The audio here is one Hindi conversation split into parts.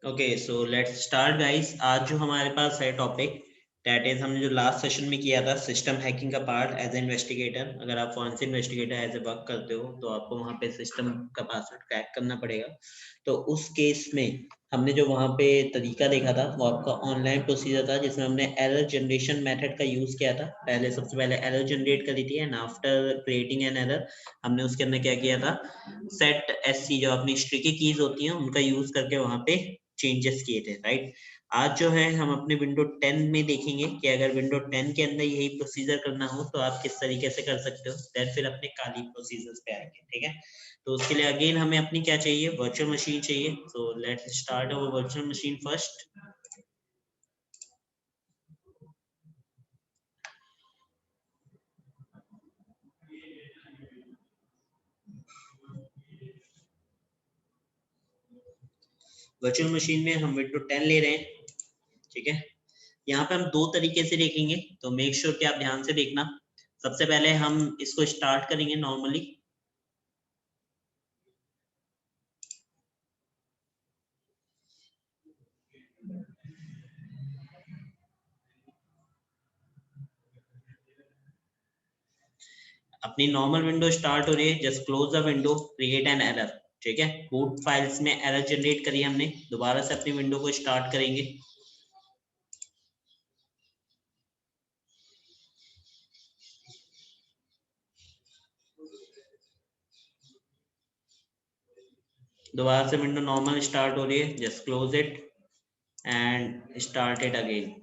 Okay so let's start guys. आज जो हमारे पास है टॉपिक दैट इज, हमने जो लास्ट सेशन में किया था सिस्टम हैकिंग का पार्ट एज ए इन्वेस्टिगेटर। अगर आप कौन से इन्वेस्टिगेटर एज ए वर्क करते हो तो आपको वहाँ पे सिस्टम का पासवर्ड क्रैक करना पड़ेगा। तो उस केस में हमने जो वहाँ पे तरीका देखा था वो आपका ऑनलाइन प्रोसीजर था, जिसमें हमने एरर जनरेशन मेथड का यूज किया था। पहले सबसे पहले एरर जनरेट करी थी and after creating an error हमने उसके अंदर क्या किया था, सेट एससी जो अपनी स्ट्रिकी कीज होती हैं उनका यूज करके वहाँ पे चेंजेस किए थे, राइट। आज जो है हम अपने विंडो 10 में देखेंगे कि अगर विंडो 10 के अंदर यही प्रोसीजर करना हो तो आप किस तरीके से कर सकते हो। देन फिर अपने काली प्रोसीजर्स पे आएंगे, ठीक है। तो उसके लिए अगेन हमें अपनी क्या चाहिए, वर्चुअल मशीन चाहिए। So let's start our virtual machine first. Virtual machine में हम विंडो 10 ले रहे हैं, ठीक है। यहाँ पे हम दो तरीके से देखेंगे, तो मेक श्योर कि आप ध्यान से देखना। सबसे पहले हम इसको स्टार्ट करेंगे नॉर्मली। अपनी नॉर्मल विंडो स्टार्ट हो रही है, just close the window, create an error, ठीक है। बूट फाइल्स में एरर जनरेट करी हमने, दोबारा से अपनी विंडो को स्टार्ट करेंगे। दोबारा से विंडो नॉर्मल स्टार्ट हो रही है, just close it and start it again.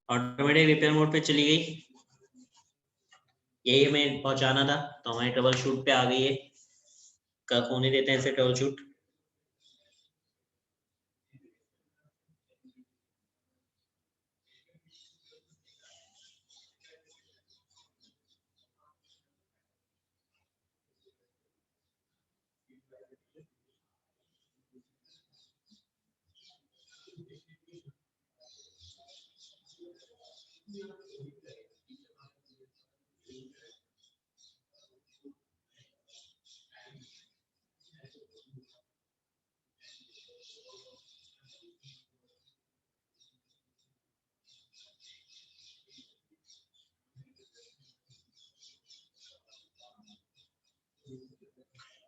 Automatic repair mode पे चली गई, यही हमें पहुंचाना था। तो हमारे ट्रबल शूट पे आ गई है। कब होने देते हैं इसे ट्रबल शूट।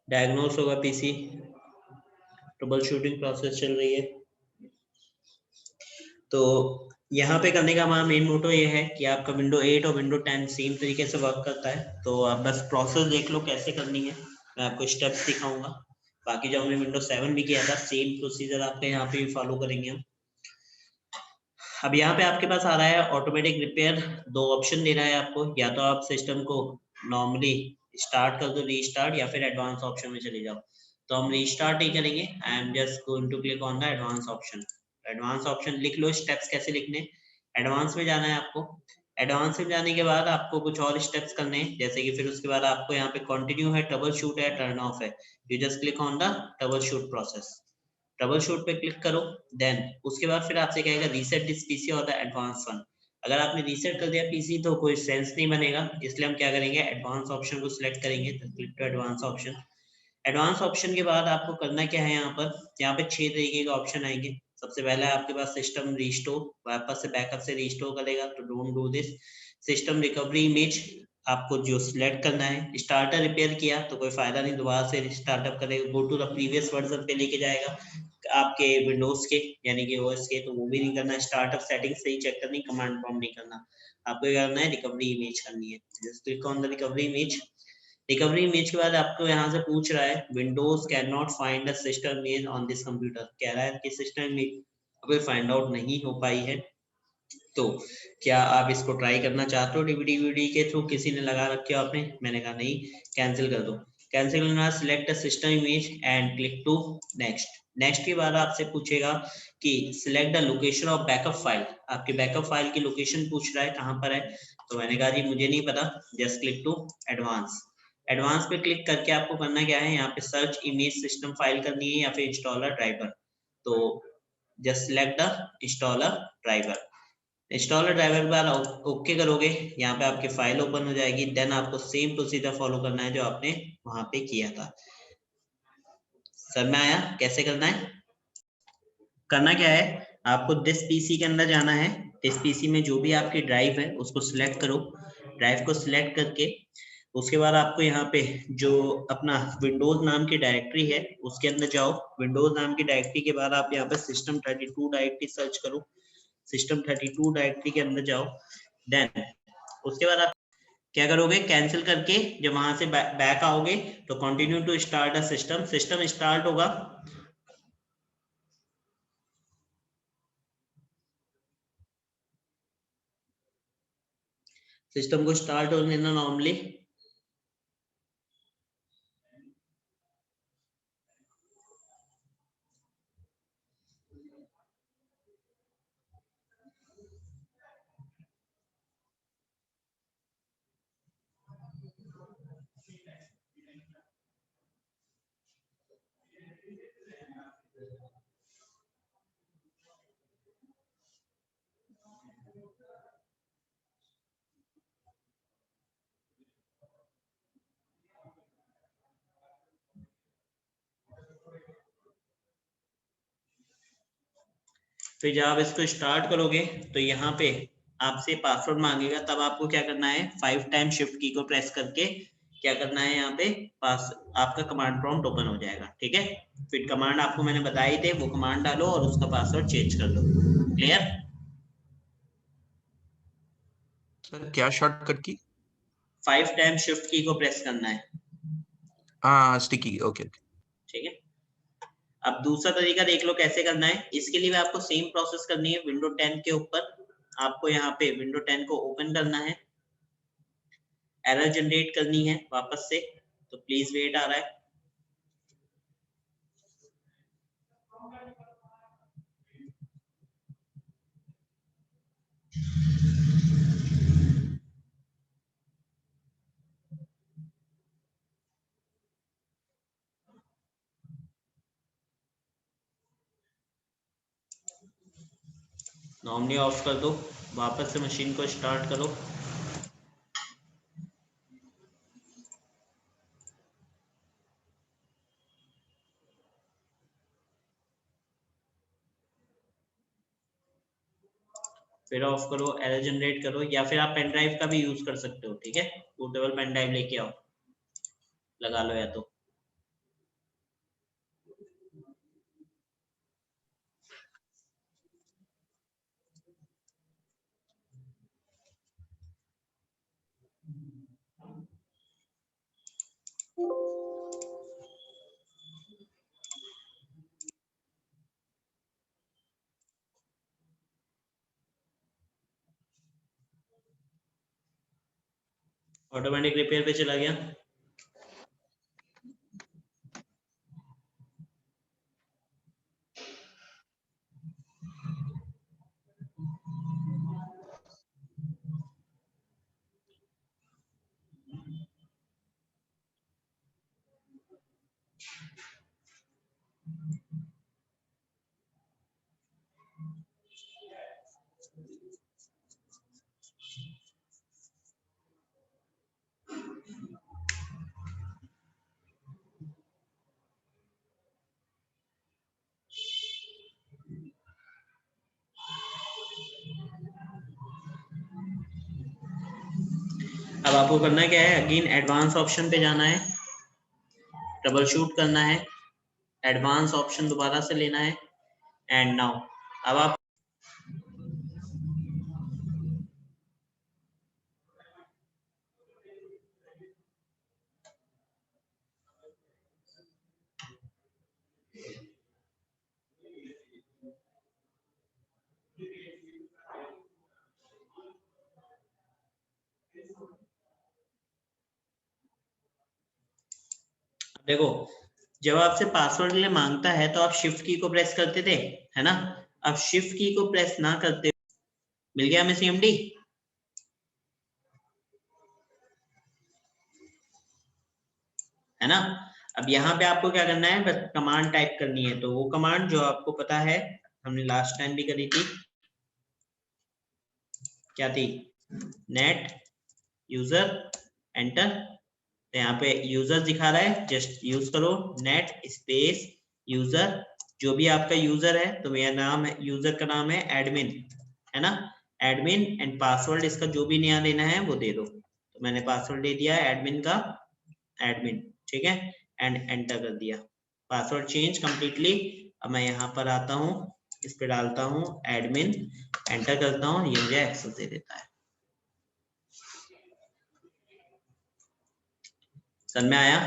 डायग्नोस होगा पीसी, ट्रबल शूटिंग प्रोसेस चल रही है। तो यहाँ पे करने का हमारा मेन मोटो ये है कि आपका विंडो 8 और विंडो 10 सेम तरीके से वर्क करता है। तो आप बस प्रोसेस देख लो कैसे करनी है, मैं आपको स्टेप्स दिखाऊंगा। बाकी जो हमने विंडो 7 भी किया था सेम प्रोसीजर आपके यहाँ पे भी फॉलो करेंगे हम। अब यहाँ पे आपके पास आ रहा है ऑटोमेटिक रिपेयर। दो ऑप्शन दे रहा है आपको, या तो आप सिस्टम को नॉर्मली स्टार्ट कर दो, रीस्टार्ट, या फिर एडवांस ऑप्शन में चले जाओ। तो हम रीस्टार्ट ही करेंगे। I am just going to click on the advance option. Advance option लिख लो, स्टेप्स कैसे लिखने। एडवांस में जाना है आपको। एडवांस में जाने के बाद आपको कुछ और स्टेप्स करने हैं, जैसे कि फिर उसके बाद आपको यहाँ पे कंटिन्यू है, ट्रबल शूट है, टर्न ऑफ है। You just click on the trouble shoot process. Trouble shoot पे क्लिक करो। देन उसके बाद फिर आपसे कहेगा रीसेट दिस पीसी और द एडवांस वन। अगर आपने रीसेट कर दिया पीसी तो कोई सेंस नहीं बनेगा, इसलिए हम क्या करेंगे, एडवांस ऑप्शन को सिलेक्ट करेंगे। तो click to advance option. Advance option के बाद आपको करना क्या है, यहाँ पे 6 तरीके के ऑप्शन आएंगे। सबसे पहला है आपके पास सिस्टम रिस्टोर, वापस से बैकअप से रिस्टोर करेगा, तो don't do this. System recovery image आपको जो सिलेक्ट करना है। स्टार्टर रिपेयर किया तो कोई फायदा नहीं, दोबारा से स्टार्टअप करेगा, go to the previous version पे लेके जाएगा आपके विंडोज के, यानी कि ओएस के, तो वो भी नहीं करना। स्टार्टअप सेटिंग सही चेक करनी, कमांड प्रॉम्प्ट नहीं करना। आपको क्या करना है, रिकवरी इमेज करनी है। Just click on the recovery image. Recovery image के बाद आपको यहाँ से पूछ रहा है Windows can not find the system image on this computer. कह रहा है कि सिस्टम इमेज अभी फाइंड आउट नहीं हो पाई है। तो क्या आप इसको ट्राई करना चाहते हो डीवीडी वीडी के थ्रू, किसी ने लगा रखे हो आपने। मैंने कहा नहीं, कैंसिल कर दो। कैंसिल करना, select system image and click to next. Next के बाद आपसे पूछेगा कि select the location of backup file. आपकी बैकअप फाइल की लोकेशन पूछ रहा है कहाँ पर है। तो मैंने कहा जी मुझे नहीं पता, just click to advance. Advance पे क्लिक करके आपको करना क्या है, यहाँ पे सर्च इमेज सिस्टम फाइल करनी है या फिर इंस्टॉलर ड्राइवर। तो just select the installer driver. Installer driver के बाद ओके करोगे, यहाँ पे आपकी फाइल ओपन हो जाएगी। देन आपको सेम प्रोसीजर फॉलो करना है जो आपने वहां पे किया था। समझ में आया कैसे करना है? करना क्या है, आपको दिस पीसी के अंदर जाना है। दिस पीसी में जो भी आपकी ड्राइव है उसको सिलेक्ट करो। ड्राइव को सिलेक्ट करके उसके बाद आपको यहाँ पे जो अपना विंडोज नाम की डायरेक्टरी है उसके अंदर जाओ। विंडोज नाम की डायरेक्टरी के बाद आप यहाँ पे system32 डायरेक्टरी सर्च करो। system32 डायरेक्टरी के अंदर जाओ। देन उसके बाद आप क्या करोगे, कैंसिल करके जब वहां से बैक आओगे तो continue to start a system. System start होगा। सिस्टम को स्टार्ट होने देना नॉर्मली। फिर जब आप इसको स्टार्ट करोगे तो यहाँ पे आपसे पासवर्ड मांगेगा। तब आपको क्या करना है, 5 टाइम शिफ्ट की को प्रेस करके क्या करना है, यहाँ पे पास आपका कमांड प्रॉम्प्ट ओपन हो जाएगा। ठीक है, फिर कमांड आपको मैंने बताई थे, वो कमांड डालो और उसका पासवर्ड चेंज कर दो। क्लियर? सर क्या शॉर्टकट की? 5 टाइम शिफ्ट की को प्रेस करना है। हाँ स्टिकी, ओके। ठीक है, अब दूसरा तरीका देख लो कैसे करना है। इसके लिए भी आपको सेम प्रोसेस करनी है। विंडो 10 के ऊपर आपको यहाँ पे विंडो 10 को ओपन करना है। एरर जनरेट करनी है वापस से, तो प्लीज वेट आ रहा है। नॉर्मली ऑफ कर दो, वापस से मशीन को स्टार्ट करो। फिर ऑफ करो, एरर जनरेट करो, या फिर आप पेन ड्राइव का भी यूज कर सकते हो। ठीक है, पोर्टेबल पेन ड्राइव लेके आओ, लगा लो या तो। ऑटोमेटिक रिपेयर पे चला गया। अब आपको करना क्या है, अगेन एडवांस ऑप्शन पे जाना है, ट्रबल शूट करना है, एडवांस ऑप्शन दोबारा से लेना है, एंड नाउ अब आप देखो, जब आपसे पासवर्ड के लिए मांगता है तो आप शिफ्ट की को प्रेस करते थे, है ना? अब शिफ्ट की को प्रेस ना करते, मिल गया हमें सीएमडी, है ना? अब यहाँ पे आपको क्या करना है, बस कमांड टाइप करनी है। तो वो कमांड जो आपको पता है, हमने लास्ट टाइम भी करी थी, क्या थी, नेट यूजर एंटर। तो यहाँ पे यूजर दिखा रहा है, जस्ट यूज करो नेट स्पेस यूजर, जो भी आपका यूजर है, तो मेरा नाम है, यूजर का नाम है एडमिन, है ना, एडमिन, एंड पासवर्ड इसका जो भी नया देना है वो दे दो। तो मैंने पासवर्ड दे दिया एडमिन का, एडमिन, ठीक है, एंड एंटर कर दिया, पासवर्ड चेंज कंप्लीटली। अब मैं यहाँ पर आता हूँ, इस पे डालता हूँ एडमिन, एंटर करता हूँ, ये मुझे एक्सेस दे देता है। समझ में आया?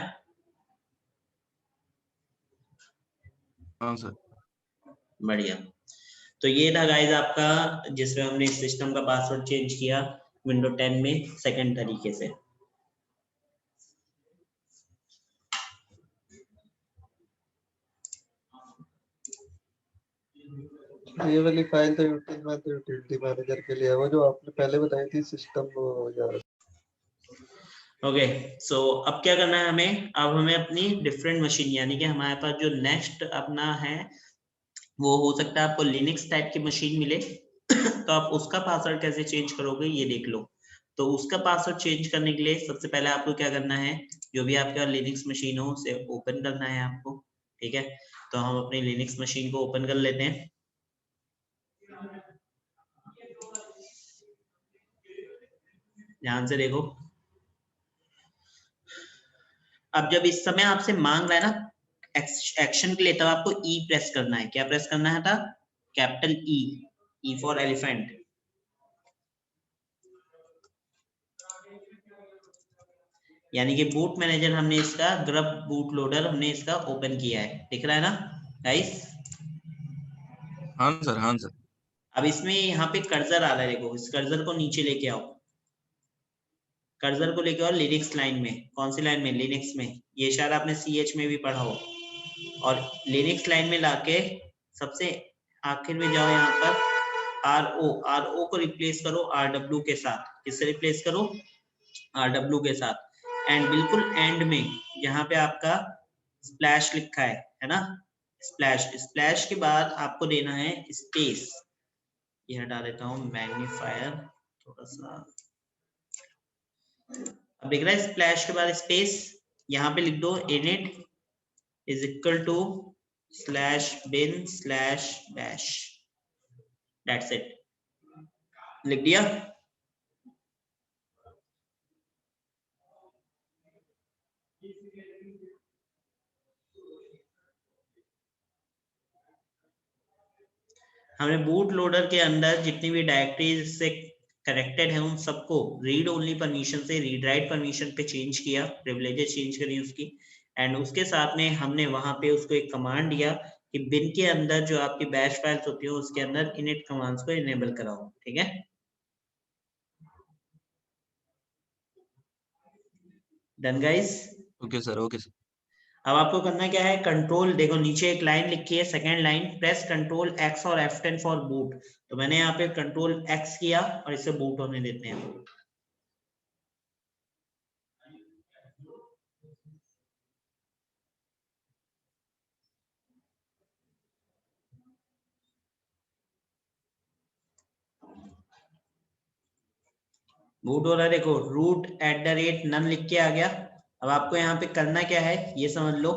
हाँ सर। बढ़िया। तो ये था गाइस आपका, जिसमें हमने सिस्टम का पासवर्ड चेंज किया विंडो 10 में सेकंड तरीके से। ये वाली फाइल तो यूटिलिटी मैनेजर के लिए है, वो जो आपने पहले बताई थी सिस्टम यार। ओके, सो अब क्या करना है हमें, अब हमें अपनी डिफरेंट मशीन, यानी कि हमारे पास जो नेक्स्ट अपना है, वो हो सकता है आपको लिनक्स टाइप की मशीन मिले तो आप उसका पासवर्ड कैसे चेंज करोगे ये देख लो। तो उसका पासवर्ड चेंज करने के लिए सबसे पहले आपको क्या करना है, जो भी आपका लिनक्स मशीन हो उसे ओपन करना है आपको, ठीक है। तो हम अपनी लिनक्स मशीन को ओपन कर लेते हैं। ध्यान से देखो, अब जब इस समय आपसे मांग रहा है ना एक्शन के लिए, तब आपको ई प्रेस करना है। क्या प्रेस करना है था, capital E, E for elephant. यानी कि बूट मैनेजर हमने इसका, ग्रब बूट लोडर हमने इसका ओपन किया है, दिख रहा है ना गाइस? हाँ सर, हाँ सर। अब इसमें यहाँ पे कर्सर आ रहा है, देखो इस कर्सर को नीचे लेके आओ, कर्सर को लेके आओ लिनक्स लाइन में। कौन सी लाइन में, लिनक्स में, ये शायद आपने CH में भी पढ़ा हो। और लिनक्स लाइन में लाके सबसे आखिर में जाओ, यहाँ पर RO को रिप्लेस करो RW के साथ। किससे रिप्लेस करो, RW के साथ। एंड बिल्कुल एंड में जहाँ पे आपका स्प्लैश लिखा है ना, स्प्लैश, स्प्लैश के बाद आपको देना है स्पेस। ये हटा देता हूँ मैग्नीफायर थोड़ा सा। अब देख रहा है स्प्लैश के बाद स्पेस, यहाँ पे लिख दो init is equal to /bin/bash, that's it, लिख दिया। हमने बूट लोडर के अंदर जितनी भी डायरेक्टरीज से कनेक्टेड है उन सबको रीड ओनली परमिशन से रीड राइट परमिशन पे चेंज किया, प्रिविलेजेस चेंज करी उसकी। एंड उसके साथ में हमने वहां पे उसको एक कमांड दिया कि बिन के अंदर जो आपकी बैश फाइल्स होती है उसके अंदर इनिट कमांड्स को इनेबल कराओ, ठीक है। Done guys? Okay sir, okay sir. अब आपको करना क्या है, कंट्रोल, देखो नीचे एक लाइन लिखी है, second line, press control X और F10 फॉर बूट। तो मैंने यहाँ पे कंट्रोल X किया और इसे बूट होने देते हैं। बूट हो रहा है, देखो root@none लिख के आ गया। अब आपको यहाँ पे करना क्या है ये समझ लो।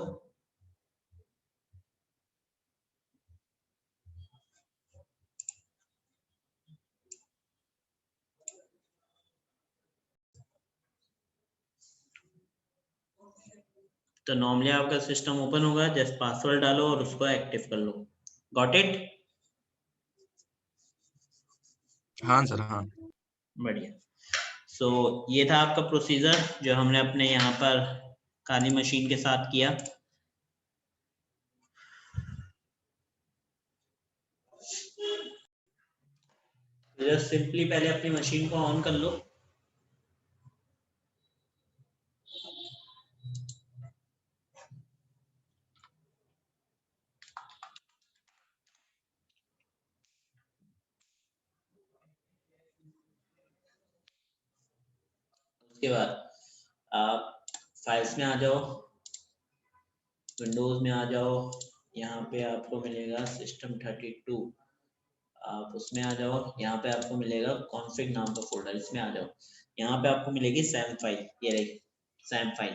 तो नॉर्मली आपका सिस्टम ओपन होगा, जस्ट पासवर्ड डालो और उसको एक्टिव कर लो। Got it? हाँ सर, हाँ। बढ़िया। सो ये था आपका प्रोसीजर जो हमने अपने यहाँ पर काली मशीन के साथ किया। जस्ट सिंपली पहले अपनी मशीन को ऑन कर लो। उसके बाद आप फाइल्स में आ जाओ, विंडोज में आ जाओ, यहाँ पे आपको मिलेगा System32। आप उसमें आ जाओ, यहाँ पे आपको मिलेगा कॉन्फ़िग नाम का फोल्डर, इसमें आ जाओ, यहाँ पे आपको मिलेगी सैम फाइल, ये रही सैम फाइल,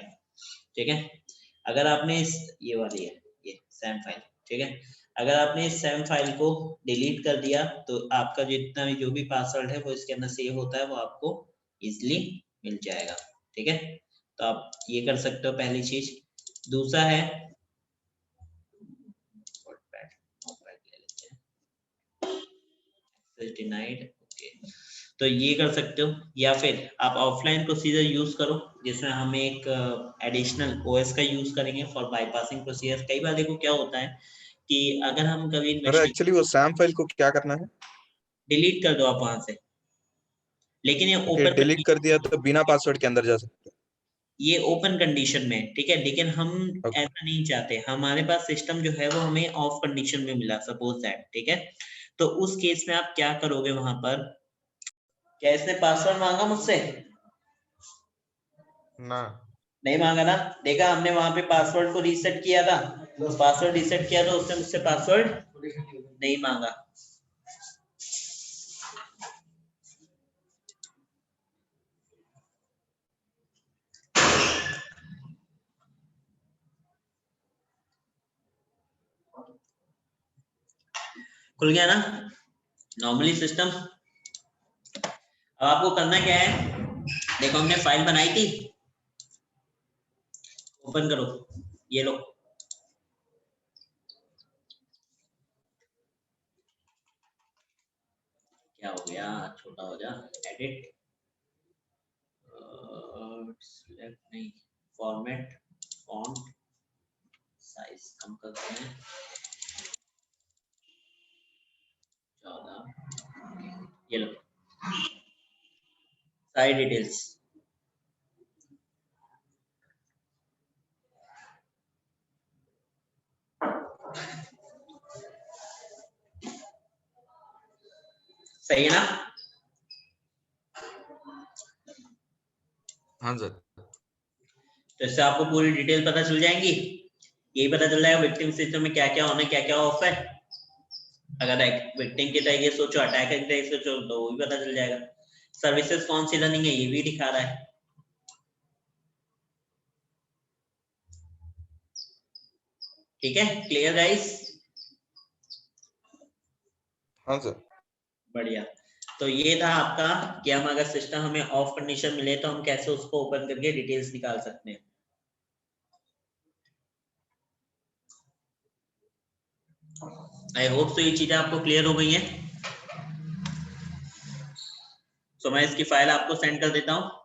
ठीक है। अगर आपने इस ये वाली है ये सैम फाइल, ठीक है, अगर आपने इस सैम फाइल को डिलीट कर दिया तो आपका जितना भी जो भी पासवर्ड है वो इसके अंदर सेव होता है, वो आपको इजिली मिल जाएगा, ठीक है। तो आप ये कर सकते हो पहली चीज। दूसरा है डिनाइड, ओके, तो ये कर सकते हो, या फिर आप ऑफलाइन प्रोसीजर यूज करो जिसमें हम एक एडिशनल ओएस का यूज करेंगे फॉर बाईपासिंग प्रोसीजर। कई बार देखो क्या होता है कि अगर हम कभी अरे एक्चुअली वो सैम फाइल को क्या करना है? डिलीट कर दो आप वहां से, लेकिन ये ओके, ओपन डिलीट कर दिया तो बिना पासवर्ड के अंदर जा सकते हैं। ये ओपन कंडीशन में, ठीक है, लेकिन हम ऐसा नहीं चाहते, हमारे पास सिस्टम जो है वो हमें ऑफ कंडीशन में मिला, सपोज दैट, ठीक है। तो उस केस में आप क्या करोगे वहां पर, क्या इसने पासवर्ड मांगा मुझसे? ना, नहीं मांगा ना, देखा हमने वहां पे पासवर्ड को रीसेट किया था, पासवर्ड रीसेट किया तो उसने मुझसे पासवर्ड नहीं मांगा। खुल गया ना नॉर्मली सिस्टम। अब आपको करना क्या है, देखो हमने फाइल बनाई थी, ओपन करो, ये लो, क्या हो गया, छोटा हो जा, एडिट, सिलेक्ट नहीं, फॉर्मेट, फॉन्ट साइज कम करते हैं 14, ये लो सारी डिटेल्स, सही है ना? हाँ सर। तो इससे आपको पूरी डिटेल पता चल जाएंगी, यही पता चल जाएगा विक्टिम सिस्टम में क्या क्या ऑन है क्या क्या ऑफ है। अगर विक्टिम की तरह ये सोचो, अटैकर की तरह सोचो, तो वो भी पता चल जाएगा। सर्विसेज कौन सी रनिंग है ये भी दिखा रहा है। ठीक है, क्लियर गाइस? हाँ सर। बढ़िया। तो ये था आपका कि हम अगर सिस्टम हमें ऑफ कंडीशन मिले तो हम कैसे उसको ओपन करके डिटेल्स निकाल सकते हैं। आई होप सो ये चीजें आपको क्लियर हो गई हैं। तो मैं इसकी फाइल आपको सेंड कर देता हूं।